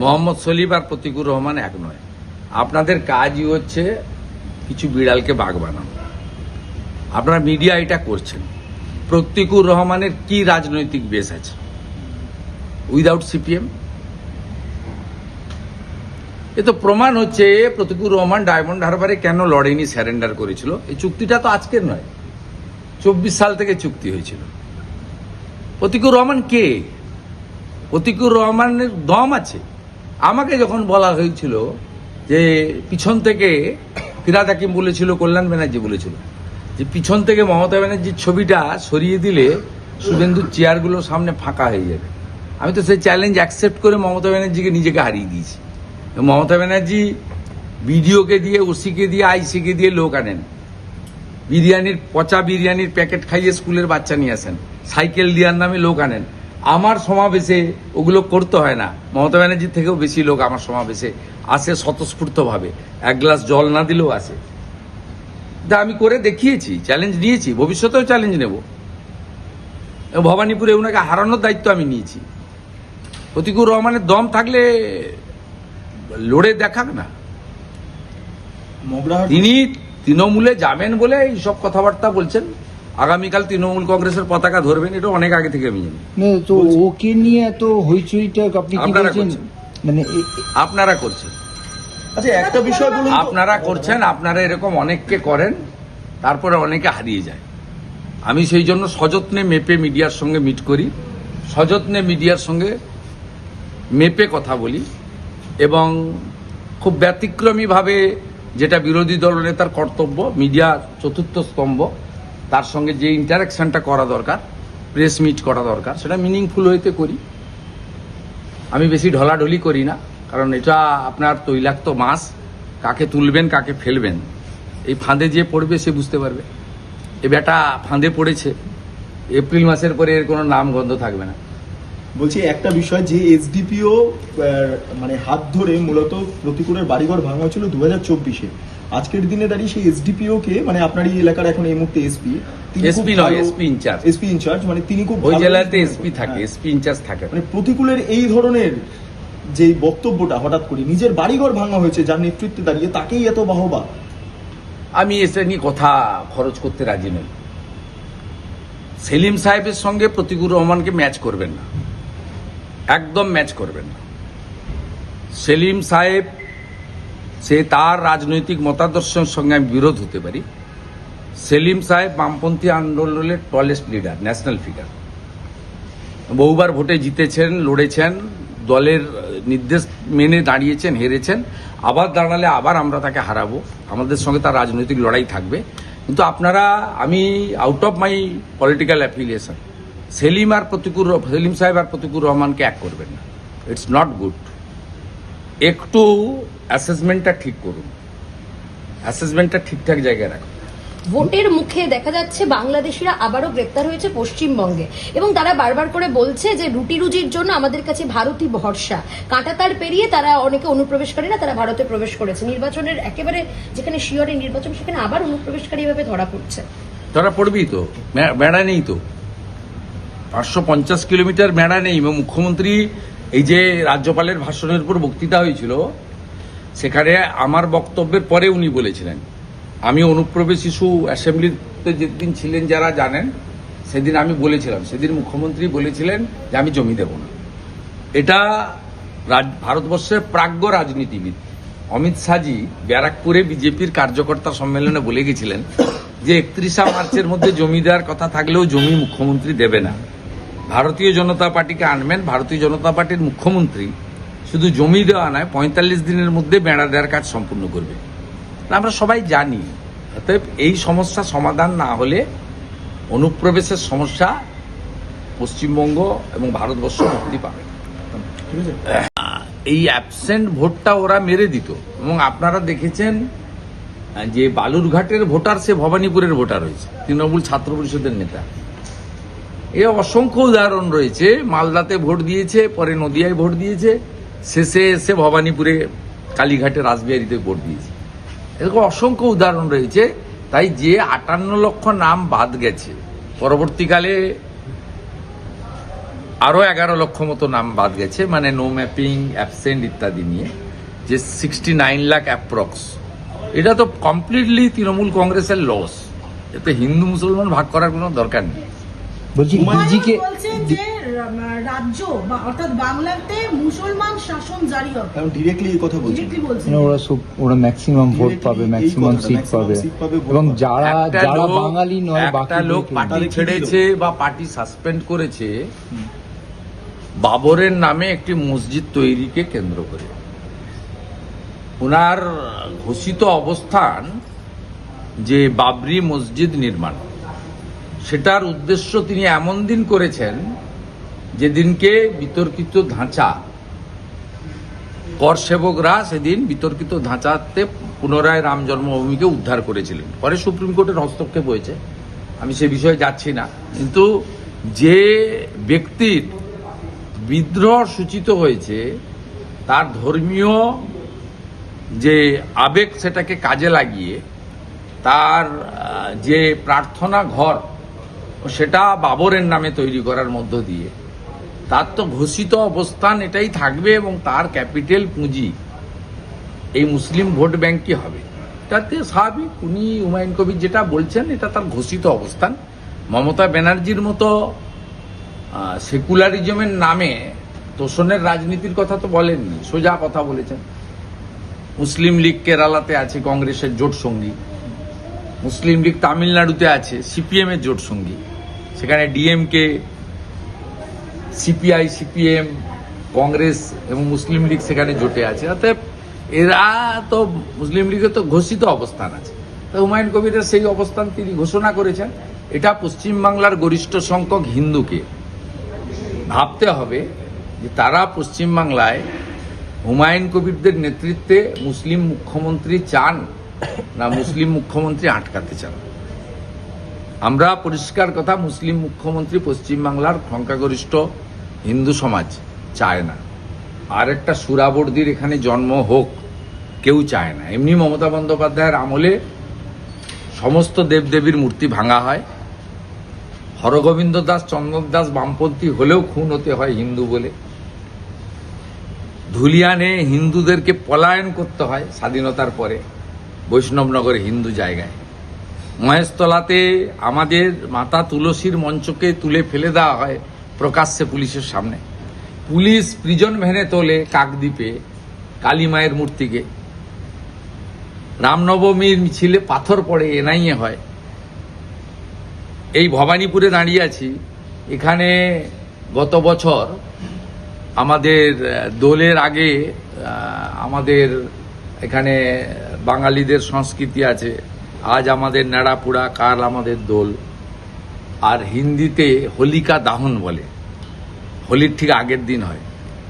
মোহাম্মদ সলিম আর প্রতিকুর রহমান এক নয়। আপনাদের কাজই হচ্ছে কিছু বিড়ালকে বাঘ বানানো। আপনারা মিডিয়া এটা করছেন। প্রতিকুর রহমানের কি রাজনৈতিক বেস আছে উইদাউট সিপিএম? এ তো প্রমাণ হচ্ছে প্রতিকুর রহমান ডায়মন্ড হারবারে কেন লড়েনি, স্যারেন্ডার করেছিল। এই চুক্তিটা তো আজকের নয়, 24 সাল থেকে চুক্তি হয়েছিল। প্রতিকুর রহমান কে? প্রতিকুর রহমানের দম আছে। আমাকে যখন বলা হয়েছিল যে পিছন থেকে ফিরাদ হাকিম বলেছিল, কল্যাণ ব্যানার্জি বলেছিল যে পিছন থেকে মমতা ব্যানার্জির ছবিটা সরিয়ে দিলে শুভেন্দুর চেয়ারগুলো সামনে ফাঁকা হয়ে যাবে, আমি তো সেই চ্যালেঞ্জ অ্যাকসেপ্ট করে মমতা ব্যানার্জিকে নিজেকে হারিয়ে দিয়েছি। মমতা ব্যানার্জি বিডিওকে দিয়ে, ওসিকে দিয়ে, আইসিকে দিয়ে লোক আনেন, বিরিয়ানির পচা বিরিয়ানির প্যাকেট খাইয়ে স্কুলের বাচ্চা নিয়ে আসেন, সাইকেল দেওয়ার নামে লোক আনেন। আমার সমাবেশে ওগুলো করতে হয় না। মমতা ব্যানার্জির থেকেও বেশি লোক আমার সমাবেশে আসে স্বতঃস্ফূর্তভাবে, এক গ্লাস জল না দিলেও আসে। তা আমি করে দেখিয়েছি, চ্যালেঞ্জ নিয়েছি, ভবিষ্যতেও চ্যালেঞ্জ নেব। ভবানীপুরে ওনাকে হারানোর দায়িত্ব আমি নিয়েছি। প্রতিকুর রহমানের দম থাকলে লড়ে দেখাক না। তিনি তৃণমূলে যাবেন বলে এইসব কথাবার্তা বলছেন। আগামীকাল তৃণমূল কংগ্রেসের পতাকা ধরবেন, এটা অনেক আগে থেকে আমি জানি। তো ওকে নিয়ে এত হইচইটা আপনি কি বলছেন? মানে আপনারা করছেন। আচ্ছা, একটা বিষয় বলুন। আপনারা করছেন, আপনারা এরকম অনেককে করেন, তারপরে অনেকে হারিয়ে যায়। আমি সেই জন্য সযত্নে মেপে মিডিয়ার সঙ্গে মিট করি, সযত্নে মিডিয়ার সঙ্গে মেপে কথা বলি, এবং খুব ব্যতিক্রমীভাবে যেটা বিরোধী দলনেতার কর্তব্য, মিডিয়া চতুর্থ স্তম্ভ, তার সঙ্গে যে ইন্টারাকশনটা করা দরকার, প্রেস মিট করা দরকার, সেটা মিনিংফুল হইতে করি। আমি বেশি ঢলাঢলি করি না, কারণ এটা আপনার তৈলাক্ত মাছ, কাকে তুলবেন কাকে ফেলবেন এই ফাঁদে যে পড়বে সে বুঝতে পারবে। এ বেটা ফাঁদে পড়েছে, এপ্রিল মাসের পরে এর কোনো নাম গন্ধ থাকবে না। বলছি একটা বিষয়, যে এসডিপিও মানে হাত ধরে মূলত প্রতিকুরের বাড়িঘর ভাঙা হয়েছিল 2024-এ, আজকের দিনে দাঁড়িয়ে সেই এসডিপিও কে, মানে আপনার এই এলাকার এখন এই মুহূর্তে এসপি নয়, এসপি ইনচার্জ, মানে তিনি খুব ওই জেলাতে এসপি থাকে, এসপি ইনচার্জ থাকে। মানে প্রতিকুলের এই ধরনের যে বক্তব্যটা হঠাৎ করে নিজের বাড়িঘর ভাঙা হয়েছে যার নেতৃত্বে দাঁড়িয়ে, তাকেই এত বাহবা। আমি এসে নিয়ে কথা খরচ করতে রাজি নই। সেলিম সাহেবের সঙ্গে প্রতিকুর রহমানকে ম্যাচ করবেন না, একদম ম্যাচ করবেন না। সেলিম সাহেব, সে তার রাজনৈতিক মতাদর্শের সঙ্গে আমি বিরোধ হতে পারি। সেলিম সাহেব বামপন্থী আন্দোলনের টলেস্ট লিডার, ন্যাশনাল ফিগার, বহুবার ভোটে জিতেছেন, লড়েছেন, দলের নির্দেশ মেনে দাঁড়িয়েছেন, হেরেছেন, আবার দাঁড়ালে আবার আমরা তাকে হারাবো, আমাদের সঙ্গে তার রাজনৈতিক লড়াই থাকবে। কিন্তু আপনারা, আমি out of my political affiliation, Salim সাহেব আর প্রতিকুর রহমানকে এক করবেন না। It's not good. একটু অ্যাসেসমেন্টটা ঠিক করুন, অ্যাসেসমেন্টটা ঠিকঠাক জায়গায় রাখুন। ভোটের মুখে দেখা যাচ্ছে বাংলাদেশিরা আবারও গ্রেপ্তার হয়েছে পশ্চিমবঙ্গে, এবং তারা বারবার করে বলছে যে রুটি রুজির জন্য আমাদের কাছে ভারতই ভরসা। কাঁটাতার পেরিয়ে তারা, অনেকে অনুপ্রবেশকারীরা তারা ভারতে প্রবেশ করেছে। নির্বাচনের একেবারে যেখানে শিয়রের নির্বাচন, সেখানে আবার অনুপ্রবেশকারী ভাবে ধরা পড়ছে। ধরা পড়বেই তো, মেড়া নেই তো, 550 কিলোমিটার মেড়া নেই। এবং মুখ্যমন্ত্রী, এই যে রাজ্যপালের ভাষণের উপর বক্তৃতা হয়েছিল, সেখানে আমার বক্তব্যের পরে উনি বলেছিলেন, আমি অনুপ্রবেশ ইস্যু অ্যাসেম্বলিতে যেদিন ছিলেন যারা জানেন, সেদিন আমি বলেছিলাম, সেদিন মুখ্যমন্ত্রী বলেছিলেন যে আমি জমি দেব না। এটা ভারতবর্ষের প্রাজ্ঞ রাজনীতিবিদ অমিত শাহজি ব্যারাকপুরে বিজেপির কার্যকর্তা সম্মেলনে বলে গেছিলেন যে 31 মার্চের মধ্যে জমি দেওয়ার কথা থাকলেও জমি মুখ্যমন্ত্রী দেবে না। ভারতীয় জনতা পার্টিকে আনবেন, ভারতীয় জনতা পার্টির মুখ্যমন্ত্রী শুধু জমি দেওয়া নয়, 45 দিনের মধ্যে বেড়া দেওয়ার কাজ সম্পূর্ণ করবে। আমরা সবাই জানি। অতএব এই সমস্যা সমাধান না হলে অনুপ্রবেশের সমস্যা পশ্চিমবঙ্গ এবং ভারতবর্ষ মুক্তি পাবে। এই অ্যাবসেন্ট ভোটটা ওরা মেরে দিত। এবং আপনারা দেখেছেন যে বালুরঘাটের ভোটার সে ভবানীপুরের ভোটার হয়েছে, তৃণমূল ছাত্র পরিষদের নেতা। এ অসংখ্য উদাহরণ রয়েছে। মালদাতে ভোট দিয়েছে, পরে নদিয়ায় ভোট দিয়েছে, শেষে এসে ভবানীপুরে কালীঘাটে রাসবিহারীতে ভোট দিয়েছে। এরকম অসংখ্য উদাহরণ রয়েছে। তাই যে 58 লক্ষ নাম বাদ গেছে, পরবর্তীকালে আরো 11 লক্ষ মতো নাম বাদ গেছে, মানে নো ম্যাপিং, অ্যাবসেন্ট ইত্যাদি নিয়ে, যে 69 লাখ অ্যাপ্রক্স। এটা তো কমপ্লিটলি তৃণমূল কংগ্রেসের লস। এতে হিন্দু মুসলমান ভাগ করার কোনো দরকার নেই। বলছি ডিজিকে বলছেন যে রাজ্য অর্থাৎ বাংলাতে মুসলমান শাসন জারি হবে, কারণ ডিরেক্টলি এই কথা বলছেন। ডিরেক্টলি বলছেন। ওরা ম্যাক্সিমাম ভোট Directly পাবে, এই ম্যাক্সিমাম কথাটা, সিট maximum পাবে, seat পাবে, ভোট এবং পাবে। যারা একটা যারা লোক- বাঙালি নয় একটা বাকি লোক পার্টি তাহলে কি ছেড়েছে বা পার্টি সাসপেন্ড করেছে বাবরের নামে একটি মসজিদ তৈরিকে কেন্দ্র করে। ওনার ঘোষিত অবস্থান যে বাবরি মসজিদ নির্মাণ, সেটার উদ্দেশ্য তিনি এমন দিন করেছেন যেদিনকে বিতর্কিত ধাঁচা, কর সেবকরা সেদিন বিতর্কিত ধাঁচাতে পুনরায় রাম জন্মভূমিকে উদ্ধার করেছিলেন। পরে সুপ্রিম কোর্টের হস্তক্ষেপ হয়েছে, আমি সে বিষয়ে যাচ্ছি না। কিন্তু যে ব্যক্তির বিদ্রোহ সূচিত হয়েছে, তার ধর্মীয় যে আবেগ সেটাকে কাজে লাগিয়ে তার যে প্রার্থনা ঘর, সেটা বাবরের নামে তৈরি করার মধ্য দিয়ে তার তো ঘোষিত অবস্থান এটাই থাকবে, এবং তার ক্যাপিটাল পুঁজি এই মুসলিম ভোট ব্যাংকই হবে। এটাতে স্বাভাবিক, উনি হুমায়ুন কবির যেটা বলছেন এটা তার ঘোষিত অবস্থান। মমতা ব্যানার্জির মতো সেকুলারিজমের নামে তোষণের রাজনীতির কথা তো বলেননি, সোজা কথা বলেছেন। মুসলিম লীগ কেরালাতে আছে কংগ্রেসের জোট সঙ্গী, মুসলিম লীগ তামিলনাড়ুতে আছে সিপিএম এর জোট সঙ্গী, সেখানে ডিএমকে, সিপিআই, সিপিএম, কংগ্রেস এবং মুসলিম লীগ সেখানে জোটে আছে। অতএব এরা তো মুসলিম লীগের তো ঘোষিত অবস্থান আছে। তো হুমায়ুন কবিরের সেই অবস্থান তিনি ঘোষণা করেছেন। এটা পশ্চিমবাংলার গরিষ্ঠ সংখ্যক হিন্দুকে ভাবতে হবে যে তারা পশ্চিমবাংলায় হুমায়ুন কবিরদের নেতৃত্বে মুসলিম মুখ্যমন্ত্রী চান না মুসলিম মুখ্যমন্ত্রী আটকাতে চান। আমরা পরিষ্কার কথা, মুসলিম মুখ্যমন্ত্রী পশ্চিমবাংলার সংখ্যাগরিষ্ঠ হিন্দু সমাজ চায় না। আর একটা সুরাবর্দির এখানে জন্ম হোক কেউ চায় না। এমনি মমতা বন্দ্যোপাধ্যায়ের আমলে সমস্ত দেবদেবীর মূর্তি ভাঙা হয়, হরগোবিন্দ দাস, চন্দন দাস বামপন্থী হলেও খুন হতে হয় হিন্দু বলে, ধুলিয়ানে হিন্দুদেরকে পলায়ন করতে হয় স্বাধীনতার পরে বৈষ্ণবনগরে হিন্দু জায়গায়, মহেশতলাতে আমাদের মাতা তুলসীর মঞ্চকে তুলে ফেলে দেওয়া হয় প্রকাশ্যে পুলিশের সামনে, পুলিশ প্রিজন ভ্যানে তোলে কাকদ্বীপে কালী মায়ের মূর্তিকে, রামনবমীর মিছিলে পাথর পড়ে এনআইএ হয়। এই ভবানীপুরে দাঁড়িয়ে আছি, এখানে গত বছর আমাদের দোলের আগে আমাদের এখানে বাঙালিদের সংস্কৃতি আছে, আজ আমাদের নেড়াপুড়া, কাল আমাদের দোল, আর হিন্দিতে হোলিকা দাহন বলে, হোলির ঠিক আগের দিন হয়।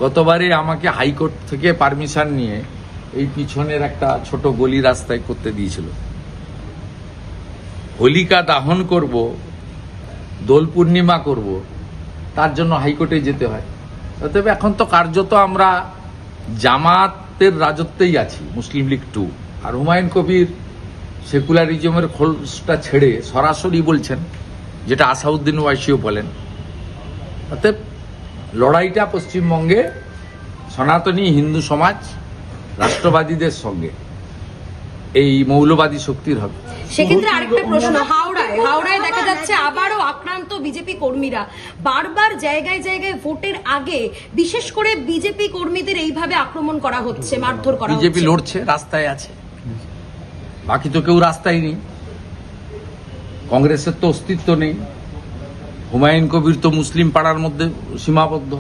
গতবারে আমাকে হাইকোর্ট থেকে পারমিশন নিয়ে এই পিছনের একটা ছোট গলি রাস্তায় করতে দিয়েছিল। হোলিকা দাহন করব, দোল পূর্ণিমা করব, তার জন্য হাইকোর্টে যেতে হয়। তবে এখন তো কার্যত আমরা জামাতের রাজত্বেই আছি, মুসলিম লীগ 2। আর হুমায়ুন কবির সেকুলারিজমের খোলসটা ছেড়ে সরাসরি বলছেন, যেটা আসাউদ্দিন ওয়াইসিও বলেন। অতএব লড়াইটা পশ্চিমবঙ্গে সনাতনী হিন্দু সমাজ রাষ্ট্রবাদীদের সঙ্গে এই মৌলবাদী শক্তির হবে। সেক্ষেত্রে আরেকটা প্রশ্ন, হাওড়ায় দেখা যাচ্ছে আবারও আক্রান্ত বিজেপি কর্মীরা। বারবার জায়গায় জায়গায় ভোটের আগে বিশেষ করে বিজেপি কর্মীদের এইভাবে আক্রমণ করা হচ্ছে, মারধর করা হচ্ছে। বিজেপি লড়ছে, রাস্তায় আছে, বাকি তো কেউ রাস্তায় নেই। কংগ্রেসের তো অস্তিত্ব নেই। হুমায়ুন কবির তো মুসলিম পাড়ার মধ্যে সীমাবদ্ধ।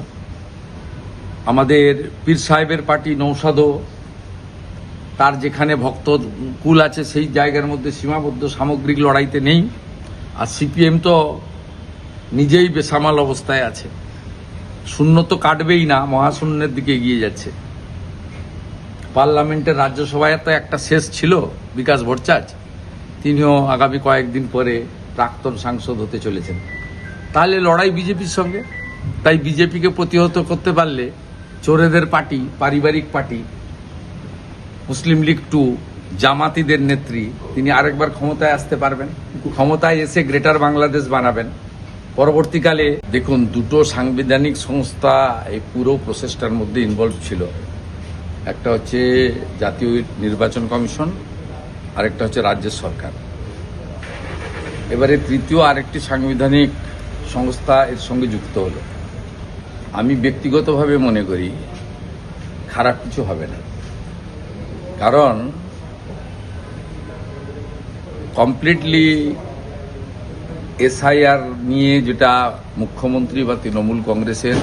আমাদের পীর সাহেবের পার্টি নৌসাদও তার যেখানে ভক্ত কুল আছে সেই জায়গার মধ্যে সীমাবদ্ধ, সামগ্রিক লড়াইতে নেই। আর সিপিএম তো নিজেই বেসামাল অবস্থায় আছে, শূন্য তো কাটবেই না, মহাশূন্যের দিকে এগিয়ে যাচ্ছে। পার্লামেন্টের রাজ্যসভায় তো একটা শেষ ছিল বিকাশ ভট্টাচার্য, তিনিও আগামী কয়েকদিন পরে প্রাক্তন সাংসদ হতে চলেছেন। তাহলে লড়াই বিজেপির সঙ্গে। তাই বিজেপিকে প্রতিহত করতে পারলে চোরেদের পার্টি, পারিবারিক পার্টি মুসলিম লীগ 2, জামাতিদের নেত্রী, তিনি আরেকবার ক্ষমতায় আসতে পারবেন, ক্ষমতায় এসে গ্রেটার বাংলাদেশ বানাবেন। পরবর্তীকালে দেখুন, দুটো সাংবিধানিক সংস্থা এই পুরো প্রসেসটার মধ্যে ইনভলভ ছিল। একটা হচ্ছে জাতীয় নির্বাচন কমিশন, আরেকটা হচ্ছে রাজ্য সরকার। এবারে তৃতীয় আরেকটি সাংবিধানিক সংস্থা এর সঙ্গে যুক্ত হলো। আমি ব্যক্তিগতভাবে মনে করি খারাপ কিছু হবে না, কারণ কমপ্লিটলি এসআইআর নিয়ে যেটা মুখ্যমন্ত্রী বা তৃণমূল কংগ্রেসের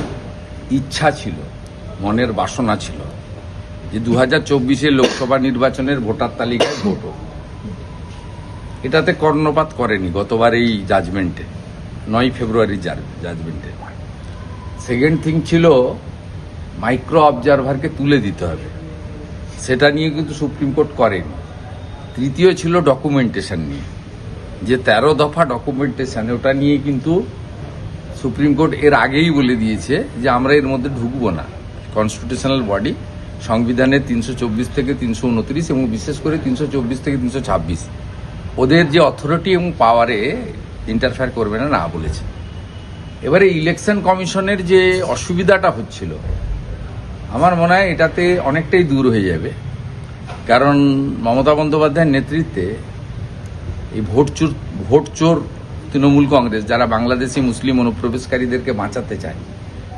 ইচ্ছা ছিল, মনের বাসনা ছিল যে 2024 লোকসভা নির্বাচনের ভোটার তালিকায় ভোট হোক, এটাতে কর্ণপাত করেনি গতবার এই জাজমেন্টে, 9 ফেব্রুয়ারি জাজমেন্টে। সেকেন্ড থিং ছিল মাইক্রো অবজারভারকে তুলে দিতে হবে, সেটা নিয়ে কিন্তু সুপ্রিম কোর্ট করেনি। তৃতীয় ছিল ডকুমেন্টেশন নিয়ে, যে 13 দফা ডকুমেন্টেশন, ওটা নিয়ে কিন্তু সুপ্রিম কোর্ট এর আগেই বলে দিয়েছে যে আমরা এর মধ্যে ঢুকবো না। কনস্টিটিউশনাল বডি সংবিধানের 324 থেকে 329 এবং বিশেষ করে 324 থেকে 326 ওদের যে অথরিটি এবং পাওয়ারে ইন্টারফেয়ার করবে না বলেছে। এবারে ইলেকশন কমিশনের যে অসুবিধাটা হচ্ছিল, আমার মনে হয় এটাতে অনেকটাই দূর হয়ে যাবে, কারণ মমতা বন্দ্যোপাধ্যায়ের নেতৃত্বে এই ভোট চোর তৃণমূল কংগ্রেস, যারা বাংলাদেশি মুসলিম অনুপ্রবেশকারীদেরকে বাঁচাতে চায়,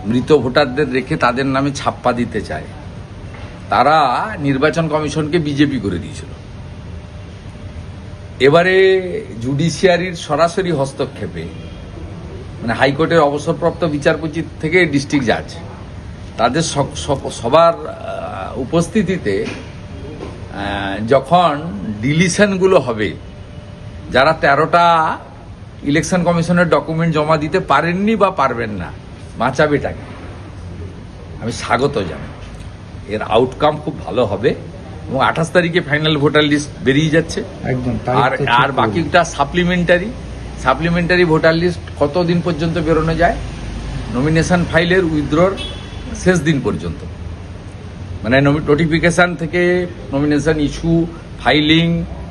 মৃত ভোটারদের রেখে তাদের নামে ছাপ্পা দিতে চায়, তারা নির্বাচন কমিশনকে বিজেপি করে দিয়েছিল। এবারে জুডিশিয়ারির সরাসরি হস্তক্ষেপে, মানে হাইকোর্টের অবসরপ্রাপ্ত বিচারপতি থেকে ডিস্ট্রিক্ট জাজ, তাদের সবার উপস্থিতিতে যখন ডিলিশনগুলো হবে, যারা 13টা ইলেকশন কমিশনের ডকুমেন্ট জমা দিতে পারেননি বা পারবেন না, বাঁচাবেটাকে আমি স্বাগত জানাই। এর আউটকাম খুব ভালো হবে এবং 28 তারিখে ফাইনাল ভোটার লিস্ট বেরিয়ে যাচ্ছে। একদম। আর বাকিটা সাপ্লিমেন্টারি ভোটার লিস্ট কতদিন পর্যন্ত বেরোনো যায়? নমিনেশন ফাইলের উইথড্রর শেষ দিন পর্যন্ত, মানে নোটিফিকেশন থেকে নমিনেশন ইস্যু, ফাইলিং,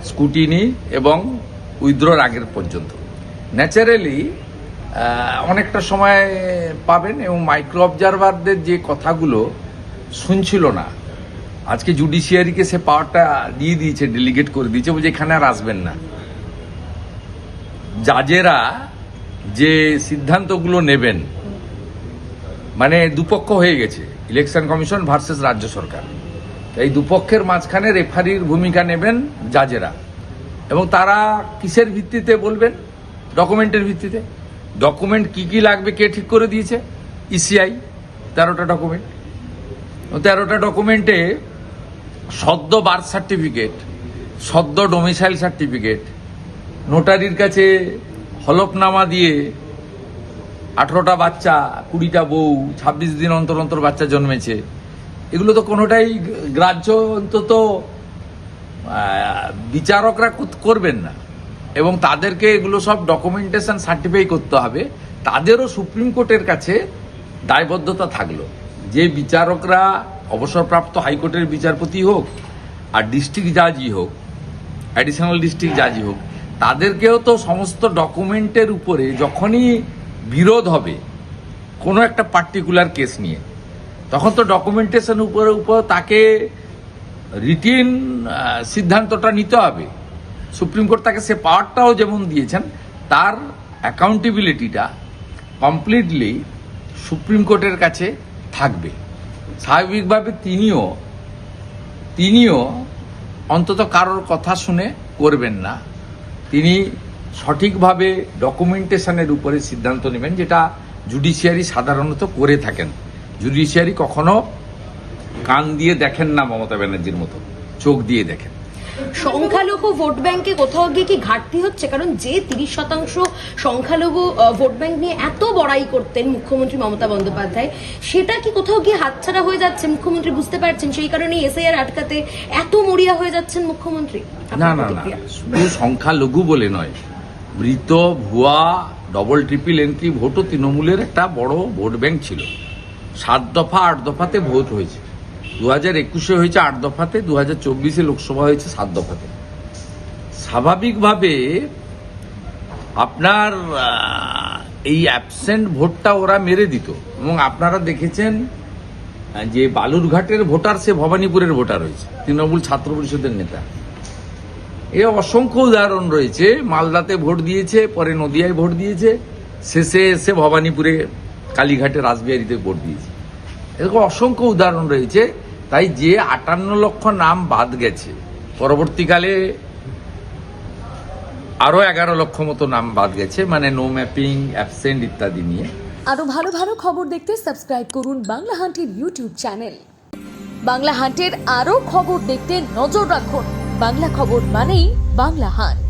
স্কুটিনি এবং উইথড্রর আগের পর্যন্ত ন্যাচারালি অনেকটা সময় পাবেন। এবং মাইক্রো অবজারভারদের যে কথাগুলো শুনছিল না, আজকে জুডিশিয়ারিকে সে পাওয়ারটা দিয়ে দিয়েছে, ডেলিগেট করে দিয়েছে, বলছে এখানে আর আসবেন না। জাজেরা যে সিদ্ধান্তগুলো নেবেন, মানে দুপক্ষ হয়ে গেছে, ইলেকশন কমিশন ভার্সেস রাজ্য সরকার, এই দুপক্ষের মাঝখানে রেফারির ভূমিকা নেবেন জাজেরা। এবং তারা কিসের ভিত্তিতে বলবেন? ডকুমেন্টের ভিত্তিতে। ডকুমেন্ট কি কি লাগবে কে ঠিক করে দিয়েছে? ECI 13টা document. 13টা ডকুমেন্টে সদ্য বার্থ সার্টিফিকেট, সদ্য ডোমিসাইল সার্টিফিকেট, নোটারির কাছে হলফনামা দিয়ে 18টা বাচ্চা, 20টা বউ, 26 দিন অন্তর অন্তর বাচ্চা জন্মেছে, এগুলো তো কোনোটাই গ্রাহ্য অন্তত বিচারকরা করবেন না। এবং তাদেরকে এগুলো সব ডকুমেন্টেশন সার্টিফাই করতে হবে। তাদেরও সুপ্রিম কোর্টের কাছে দায়বদ্ধতা থাকলো যে বিচারকরা অবসরপ্রাপ্ত হাইকোর্টের বিচারপতি হোক আর ডিস্ট্রিক্ট জাজই হোক, অ্যাডিশনাল ডিস্ট্রিক্ট জাজই হোক, তাদেরকেও তো সমস্ত ডকুমেন্টের উপরে যখনই বিরোধ হবে কোনো একটা পার্টিকুলার কেস নিয়ে, তখন তো ডকুমেন্টেশন উপর তাকে রিটিন সিদ্ধান্তটা নিতে হবে। সুপ্রিম কোর্ট তাকে সে পাওয়ারটাও যেমন দিয়েছেন, তার অ্যাকাউন্টেবিলিটিটা কমপ্লিটলি সুপ্রিম কোর্টের কাছে থাকবে। স্বাভাবিকভাবে তিনিও অন্তত কারোর কথা শুনে করবেন না, তিনি সঠিকভাবে ডকুমেন্টেশনের উপরে সিদ্ধান্ত নেবেন, যেটা জুডিশিয়ারি সাধারণত করে থাকেন। জুডিশিয়ারি কখনো কান দিয়ে দেখেন না মমতা ব্যানার্জির মতো, চোখ দিয়ে দেখেন। সংখ্যালঘু ভোট ব্যাংকে কোথাও গিয়ে কি ঘাটতি হচ্ছে? কারণ যে 30% সংখ্যালঘু ভোট ব্যাংক নিয়ে এত বড়াই করতেন মুখ্যমন্ত্রী মমতা বন্দ্যোপাধ্যায়, সেটা কি কোথাও গিয়ে হাতছাড়া হয়ে যাচ্ছে? মুখ্যমন্ত্রী বুঝতে পারছেন, সেই কারণে এসআইআর আটকাতে এত মরিয়া হয়ে যাচ্ছেন মুখ্যমন্ত্রী? না, শুধু সংখ্যালঘু বলে নয়, মৃত, ভুয়া, ডবল ট্রিপল এন্ট্রি ভোটও তৃণমূলের একটা বড় ভোট ব্যাংক ছিল। 7 দফা 8 দফাতে ভোট হয়েছে। 2021 হয়েছে 8 দফাতে, 2024 লোকসভা হয়েছে 7 দফাতে। স্বাভাবিকভাবে আপনার এই অ্যাবসেন্ট ভোটটা ওরা মেরে দিত। এবং আপনারা দেখেছেন যে বালুরঘাটের ভোটার সে ভবানীপুরের ভোটার হয়েছে, তৃণমূল ছাত্র পরিষদের নেতা। এ অসংখ্য উদাহরণ রয়েছে। মালদাতে ভোট দিয়েছে, পরে নদিয়ায় ভোট দিয়েছে, শেষে এসে ভবানীপুরে কালীঘাটে রাসবিহারীতে ভোট দিয়েছে। এরকম অসংখ্য উদাহরণ রয়েছে। তাই যে 58 লক্ষ নাম বাদ গেছে, পরবর্তীকালে আরো 11 লক্ষ মতো নাম বাদ গেছে, মানে নো ম্যাপিং, অ্যাবসেন্ট ইত্যাদি নিয়ে। আরো ভালো ভালো খবর দেখতে সাবস্ক্রাইব করুন বাংলা হান্টের ইউটিউব চ্যানেল। বাংলা হান্টের আরো খবর দেখতে নজর রাখুন। বাংলা খবর মানেই বাংলা হান্ট।